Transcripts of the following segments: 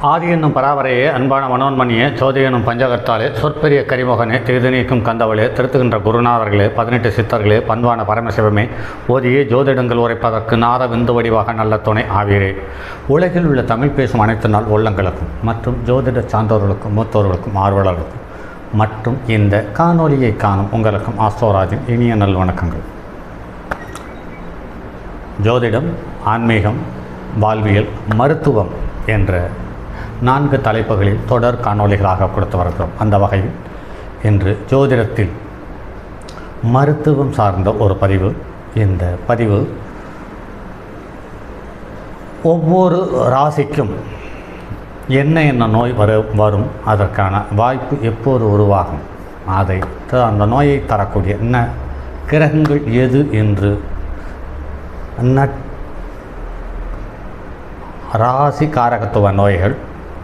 ஆதி என்னும் பராவரையே அன்பான மனோன்மணியே சோதி என்னும் பஞ்சகர்த்தாலே சொற்பெரிய கரிமுகனே திகுதி நீக்கும் கந்தவளே திருத்துகின்ற குருநாதர்களே 18 சித்தர்களே பண்பான பரமசிவமே ஓதியே ஜோதிடங்கள் உரைப்பதற்கு நாத விந்து வடிவாக நல்ல துணை ஆவீரே. உலகில் உள்ள தமிழ் பேசும் அனைத்து நாள் உள்ளங்களுக்கும் மற்றும் ஜோதிட சான்றோர்களுக்கும் மூத்தோர்களுக்கும் ஆர்வலர்களுக்கும் மற்றும் இந்த காணொலியை காணும் உங்களுக்கும் ஆஸ்ட்ரோராஜின் இனிய நல் வணக்கங்கள். ஜோதிடம், ஆன்மீகம், வாழ்வியல், மருத்துவம் என்ற 4 தலைப்புகளில் தொடர் காணொலிகளாக கொடுத்து வருகிறோம். அந்த வகையில் இன்று ஜோதிடத்தில் மருத்துவம் சார்ந்த ஒரு பதிவு. இந்த பதிவு ஒவ்வொரு ராசிக்கும் என்ன நோய் வரும், அதற்கான வாய்ப்பு எப்போது உருவாகும், அந்த நோயை தரக்கூடிய என்ன கிரகங்கள் எது என்று ராசி காரகத்துவ நோய்கள்,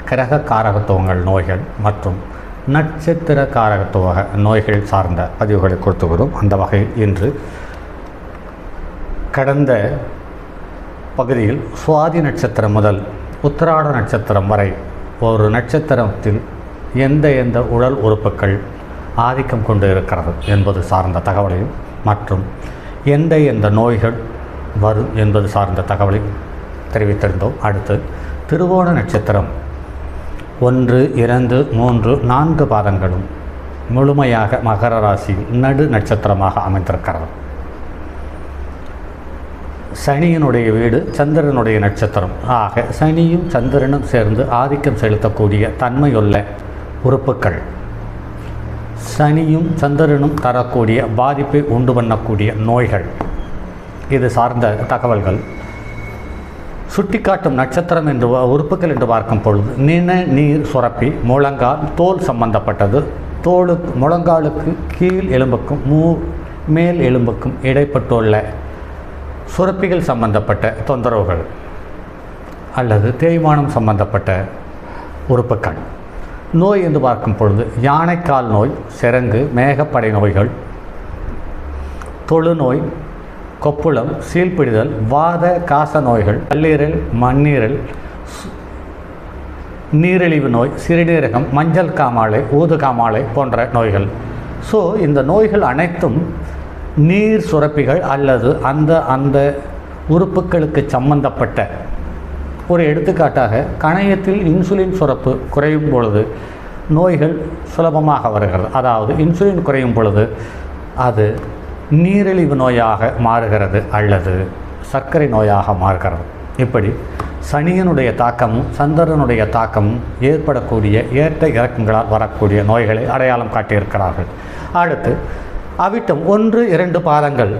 கிரக காரகத்துவங்கள் நோய்கள் மற்றும் நட்சத்திர காரகத்துவ நோய்கள் சார்ந்த பதிவுகளை கொடுத்து வரும். அந்த வகையில் இன்று கடந்த பகுதியில் சுவாதி நட்சத்திரம் முதல் உத்திராட நட்சத்திரம் வரை ஒரு நட்சத்திரத்தில் எந்த உடல் உறுப்புகள் ஆதிக்கம் கொண்டு இருக்கிறது என்பது சார்ந்த தகவலையும் மற்றும் எந்த நோய்கள் வரும் என்பது சார்ந்த தகவலையும் தெரிவித்திருந்தோம். அடுத்து திருவோண நட்சத்திரம் 1, 2, 3, 4 பாதங்களும் முழுமையாக மகர ராசியில் நடு நட்சத்திரமாக அமைந்திருக்கிறது. சனியினுடைய வீடு சந்திரனுடைய நட்சத்திரம் ஆக சனியும் சந்திரனும் சேர்ந்து ஆதிக்கம் செலுத்தக்கூடிய தன்மையுள்ள உறுப்புகள், சனியும் சந்திரனும் தரக்கூடிய பாதிப்பை உண்டு பண்ணக்கூடிய நோய்கள், இது சார்ந்த தகவல்கள் சுட்டிக்காட்டும் நட்சத்திரம் என்று உறுப்புகள் என்று பார்க்கும் பொழுது நீர் சுரப்பி, முழங்கால், தோல் சம்பந்தப்பட்டது, முழங்காலுக்கு கீழ் எலும்புக்கும் மேல் எலும்புக்கும் இடைப்பட்டுள்ள சுரப்பிகள் சம்பந்தப்பட்ட தொந்தரவுகள் அல்லது தேய்மானம் சம்பந்தப்பட்ட உறுப்புகள். நோய் என்று பார்க்கும் பொழுது யானைக்கால் நோய், சிரங்கு, மேகப்படை நோய்கள், தொழுநோய், கொப்புளம், சீழ்பிடிதல், வாத காச நோய்கள், கல்லீரல், மண்ணீரல், நீரிழிவு நோய், சிறுநீரகம், மஞ்சள் காமாலை, ஊது காமாலை போன்ற நோய்கள். ஸோ இந்த நோய்கள் அனைத்தும் நீர் சுரப்பிகள் அல்லது அந்த உறுப்புகளுக்கு சம்பந்தப்பட்ட. ஒரு எடுத்துக்காட்டாக கணையத்தில் இன்சுலின் சுரப்பு குறையும் பொழுது நோய்கள் சுலபமாக வருகிறது. அதாவது இன்சுலின் குறையும் பொழுது அது நீரிழிவு நோயாக மாறுகிறது அல்லது சர்க்கரை நோயாக மாறுகிறது. இப்படி சனியனுடைய தாக்கமும் சந்திரனுடைய தாக்கமும் ஏற்படக்கூடிய ஏற்ற இறக்கங்களால் வரக்கூடிய நோய்களை அடையாளம் காட்டியிருக்கிறார்கள். அடுத்து அவிட்டம் 1, 2 பாதங்கள்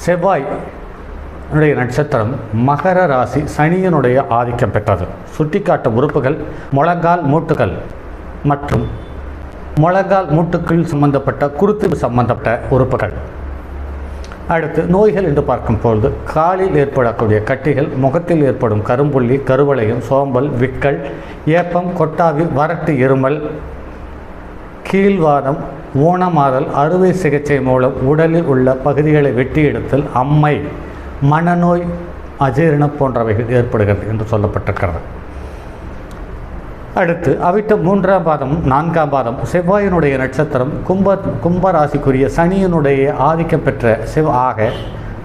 செவ்வாய் நட்சத்திரம் மகர ராசி சனியனுடைய ஆதிக்கம் பெற்றது. சுட்டிக்காட்டும் உறுப்புகள் முழங்கால், மூட்டுகள் மற்றும் முழங்கால் மூட்டுக்கள் சம்பந்தப்பட்ட குருத்து சம்பந்தப்பட்ட உறுப்புகள். அடுத்து நோய்கள் என்று பார்க்கும் பொழுது காலில் ஏற்படக்கூடிய கட்டிகள், முகத்தில் ஏற்படும் கரும்புள்ளி, கருவளையம், சோம்பல், விக்கல், ஏப்பம், கொட்டாவி, வறட்டு இருமல், கீழ்வாதம், ஊனமாதல், அறுவை சிகிச்சை மூலம் உடலில் உள்ள பகுதிகளை வெட்டி எடுத்தல், அம்மை, மனநோய், அஜீரணம் போன்றவைகள் ஏற்படுகிறது என்று சொல்லப்பட்டிருக்கிறது. அடுத்து அவிட்டம் 3ஆம் பாதம் 4ஆம் பாதம் செவ்வாயினுடைய நட்சத்திரம் கும்பராசிக்குரிய சனியினுடைய ஆதிக்கம் பெற்ற ஆக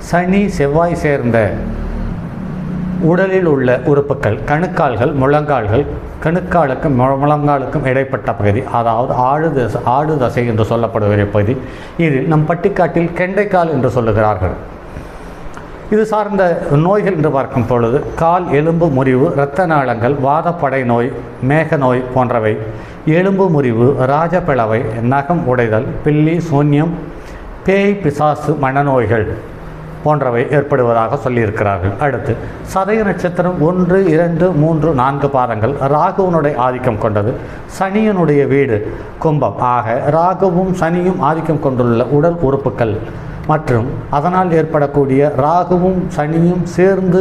சனி செவ்வாய் சேர்ந்த உடலில் உள்ள உறுப்புகள் கணுக்கால்கள், முழங்கால்கள், கணுக்காலுக்கும் முழங்காலுக்கும் இடைப்பட்ட பகுதி, அதாவது ஆடு தசை என்று சொல்லப்படுகிற பகுதி. இதில் நம் பட்டிக்காட்டில் கெண்டைக்கால் என்று சொல்லுகிறார்கள். இது சார்ந்த நோய்கள் என்று பார்க்கும் பொழுது கால் எலும்பு முறிவு, இரத்த நாளங்கள், வாதப்படை நோய், மேக நோய் போன்றவை, எலும்பு முறிவு, ராஜபிளவை, நகம் உடைதல், பில்லி, சூன்யம், பேய், பிசாசு, மனநோய்கள் போன்றவை ஏற்படுவதாக சொல்லியிருக்கிறார்கள். அடுத்து சதய நட்சத்திரம் 1, 2, 3, 4 பாதங்கள் ராகுவனுடைய ஆதிக்கம் கொண்டது. சனியனுடைய வீடு கும்பம் ஆக ராகுவும் சனியும் ஆதிக்கம் கொண்டுள்ள உடல் உறுப்புகள் மற்றும் அதனால் ஏற்படக்கூடிய ராகுவும் சனியும் சேர்ந்து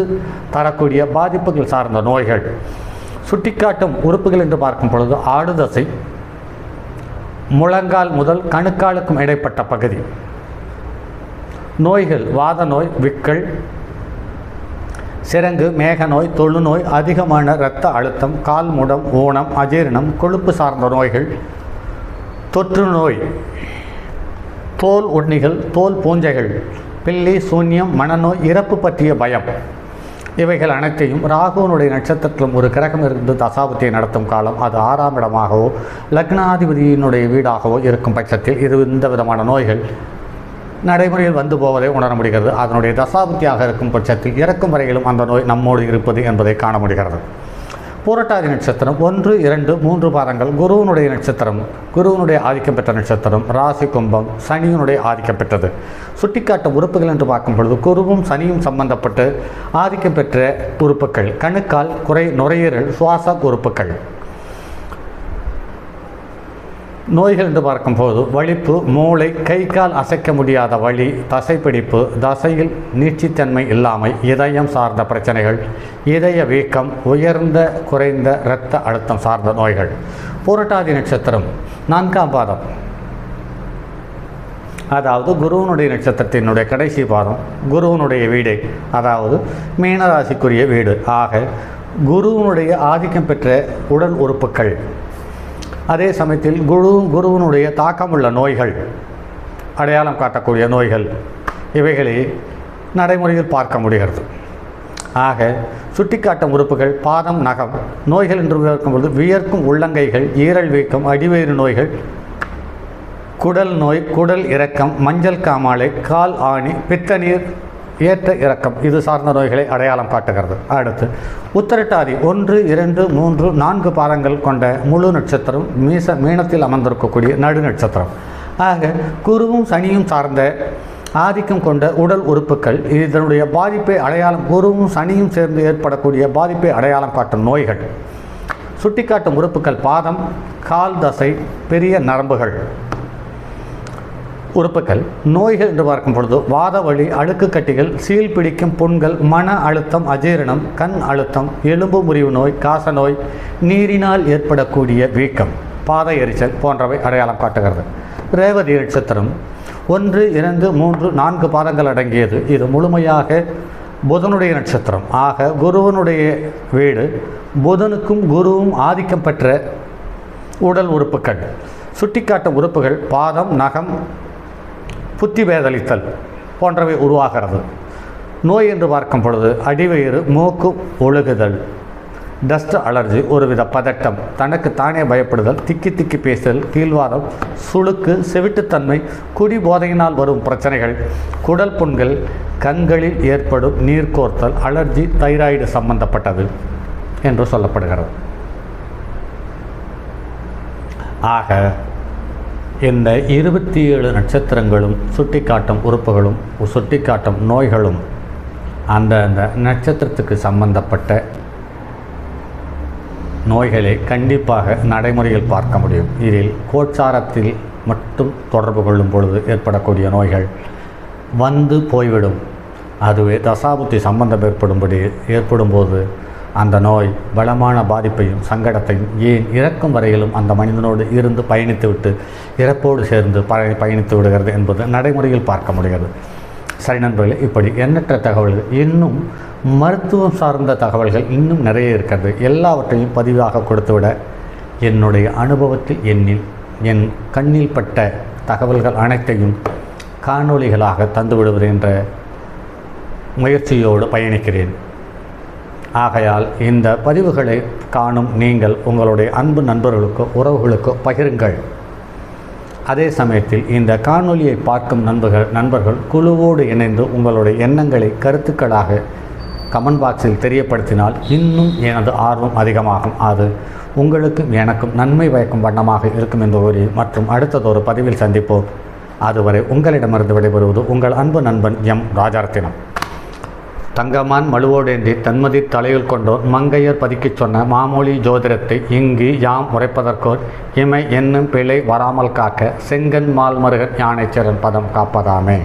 தரக்கூடிய பாதிப்புகள் சார்ந்த நோய்கள். சுட்டிக்காட்டும் உறுப்புகள் என்று பார்க்கும் பொழுது ஆடுதசை, முழங்கால் முதல் கணுக்காலுக்கும் இடைப்பட்ட பகுதி. நோய்கள் வாத நோய், விக்கல், சிரங்கு, மேக நோய், தொழுநோய், அதிகமான இரத்த அழுத்தம், கால் முடம், ஊனம், அஜீரணம், கொழுப்பு சார்ந்த நோய்கள், தொற்று நோய், தோல் உண்ணிகள், தோல் பூஞ்சைகள், பில்லி, சூன்யம், மனநோய், இறப்பு பற்றிய பயம், இவைகள் அனைத்தையும் ராகுவனுடைய நட்சத்திரத்திலும் ஒரு கிரகம் இருந்து தசாபுத்தியை நடத்தும் காலம் அது 6ஆம் இடமாகவோ லக்னாதிபதியினுடைய வீடாகவோ இருக்கும் பட்சத்தில் இந்த விதமான நோய்கள் நடைமுறையில் வந்து போவதை உணர முடிகிறது. அதனுடைய தசாபுத்தியாக இருக்கும் பட்சத்தில் இறக்கும் வரையிலும் அந்த நோய் நம்மோடு இருப்பது என்பதை காண முடிகிறது. பூரட்டாதி நட்சத்திரம் 1, 2, 3 பாதங்கள் குருவனுடைய நட்சத்திரம், குருவனுடைய ஆதிக்கம் பெற்ற நட்சத்திரம், ராசி கும்பம், சனியினுடைய ஆதிக்கம் பெற்றது. சுட்டிக்காட்டும் உறுப்புகள் என்று பார்க்கும் பொழுது குருவும் சனியும் சம்பந்தப்பட்டு ஆதிக்கம் பெற்ற உறுப்புகள் கணுக்கால், நுரையீரல், சுவாச உறுப்புகள். நோய்கள் என்று பார்க்கும்போது வலிப்பு, மூளை, கை கால் அசைக்க முடியாத வலி, தசைப்பிடிப்பு, தசையில் நீட்சித்தன்மை இல்லாமை, இதயம் சார்ந்த பிரச்சனைகள், இதய வீக்கம், உயர்ந்த குறைந்த இரத்த அழுத்தம் சார்ந்த நோய்கள். பூரட்டாதி நட்சத்திரம் 4ஆம் பாதம், அதாவது குருவனுடைய நட்சத்திரத்தினுடைய கடைசி பாதம், குருவனுடைய வீடு, அதாவது மீனராசிக்குரிய வீடு. ஆக குருவனுடைய ஆதிக்கம் பெற்ற உடல் உறுப்புகள், அதே சமயத்தில் குருவனுடைய தாக்கமுள்ள நோய்கள், அடையாளம் காட்டக்கூடிய நோய்கள், இவைகளை நடைமுறையில் பார்க்க முடிகிறது. ஆக சுட்டிக்காட்டும் உறுப்புகள் பாதம், நகம். நோய்கள் என்று பார்க்கும்போது வியர்க்கும் உள்ளங்கைகள், ஈரல் வீக்கம், அடிவயிறு நோய்கள், குடல் நோய், குடல் இறக்கம், மஞ்சள் காமாலை, கால் ஆணி, பித்தநீர் ஏற்ற இறக்கம், இது சார்ந்த நோய்களை அடையாளம் காட்டுகிறது. அடுத்து உத்திரட்டாதி 1, 2, 3, 4 பாதங்கள் கொண்ட முழு நட்சத்திரம் மீனத்தில் அமர்ந்திருக்கக்கூடிய நடு நட்சத்திரம். ஆக குருவும் சனியும் சார்ந்த ஆதிக்கம் கொண்ட உடல் உறுப்புகள், இதனுடைய பாதிப்பை குருவும் சனியும் சேர்ந்து ஏற்படக்கூடிய பாதிப்பை அடையாளம் காட்டும் நோய்கள். சுட்டிக்காட்டும் உறுப்புகள் பாதம், கால் தசை, பெரிய நரம்புகள் உறுப்புகள். நோய்கள் என்று பார்க்கும் பொழுது வாத வலி, அழுக்கு கட்டிகள், சீல் பிடிக்கும் புண்கள், மன அழுத்தம், அஜீரணம், கண் அழுத்தம், எலும்பு முறிவு நோய், காச நோய், நீரினால் ஏற்படக்கூடிய வீக்கம், பாத எரிச்சல் போன்றவை அடையாளம் காட்டுகிறது. ரேவதி நட்சத்திரம் 1, 2, 3, 4 பாதங்கள் அடங்கியது. இது முழுமையாக புதனுடைய நட்சத்திரம். ஆக குருவனுடைய வீடு, புதனுக்கும் குருவும் ஆதிக்கம் பெற்ற உடல் உறுப்புகள். சுட்டிக்காட்டும் உறுப்புகள் பாதம், நகம், புத்தி பேதளித்தல் போன்றவை உருவாகிறது. நோய் என்று பார்க்கும் பொழுது அடிவயிறு, மூக்கு ஒழுகுதல், டஸ்ட் அலர்ஜி, ஒருவித பதட்டம், தனக்கு தானே பயப்படுதல், திக்கி திக்கி பேசுதல், கீழ்வாதம், சுளுக்கு, செவிட்டுத்தன்மை, குடி போதையினால் வரும் பிரச்சனைகள், குடல் புண்கள், கண்களில் ஏற்படும் நீர்க்கோர்த்தல், அலர்ஜி, தைராய்டு சம்பந்தப்பட்டது என்று சொல்லப்படுகிறது. ஆக இந்த 27 நட்சத்திரங்களும் சுட்டிக்காட்டும் உறுப்புகளும் சுட்டிக்காட்டும் நோய்களும் அந்த நட்சத்திரத்துக்கு சம்பந்தப்பட்ட நோய்களை கண்டிப்பாக நடைமுறையில் பார்க்க முடியும். இதில் கோச்சாரத்தில் மட்டும் தொடர்பு கொள்ளும் பொழுது ஏற்படக்கூடிய நோய்கள் வந்து போய்விடும். அதுவே தசாபுத்தி சம்பந்தம் ஏற்படும்போது அந்த நோய் பலமான பாதிப்பையும் சங்கடத்தையும் ஏன் இறக்கும் வரையிலும் அந்த மனிதனோடு இருந்து பயணித்துவிட்டு இறப்போடு சேர்ந்து பயணித்து விடுகிறது என்பது நடைமுறையில் பார்க்க முடிகிறது. சரி நண்பர்களே, இப்படி எண்ணற்ற தகவல்கள், இன்னும் மருத்துவம் சார்ந்த தகவல்கள் இன்னும் நிறைய இருக்கிறது. எல்லாவற்றையும் பதிவாக கொடுத்துவிட என்னுடைய அனுபவத்தில் என் கண்ணில் பட்ட தகவல்கள் அனைத்தையும் காணொளிகளாக தந்துவிடுவது என்ற முயற்சியோடு பயணிக்கிறேன். ஆகையால் இந்த பதிவுகளை காணும் நீங்கள் உங்களுடைய அன்பு நண்பர்களுக்கோ உறவுகளுக்கோ பகிருங்கள். அதே சமயத்தில் இந்த காணொளியை பார்க்கும் நண்பர்கள் குழுவோடு இணைந்து உங்களுடைய எண்ணங்களை கருத்துக்களாக கமெண்ட் பாக்ஸில் தெரியப்படுத்தினால் இன்னும் எனது ஆர்வம் அதிகமாகும். அது உங்களுக்கும் எனக்கும் நன்மை பயக்கும் வண்ணமாக இருக்கும் என்று கூறி மற்றும் அடுத்ததொரு பதிவில் சந்திப்போம். அதுவரை உங்களிடமிருந்து விடைபெறுவது உங்கள் அன்பு நண்பன் எம் ராஜரத்தினம். தங்கமான் மழுவோடேந்தி தன்மதி தலையில் கொண்டோர் மங்கையர் பதிக்கச் சொன்ன மாமொழி ஜோதிடத்தை இங்கு யாம் உரைப்பதற்கோர் இமை என்னும் பிழை வராமல் காக்க செங்கன் மால்மருகன் யானைச்சரன் பதம் காப்பதாமே.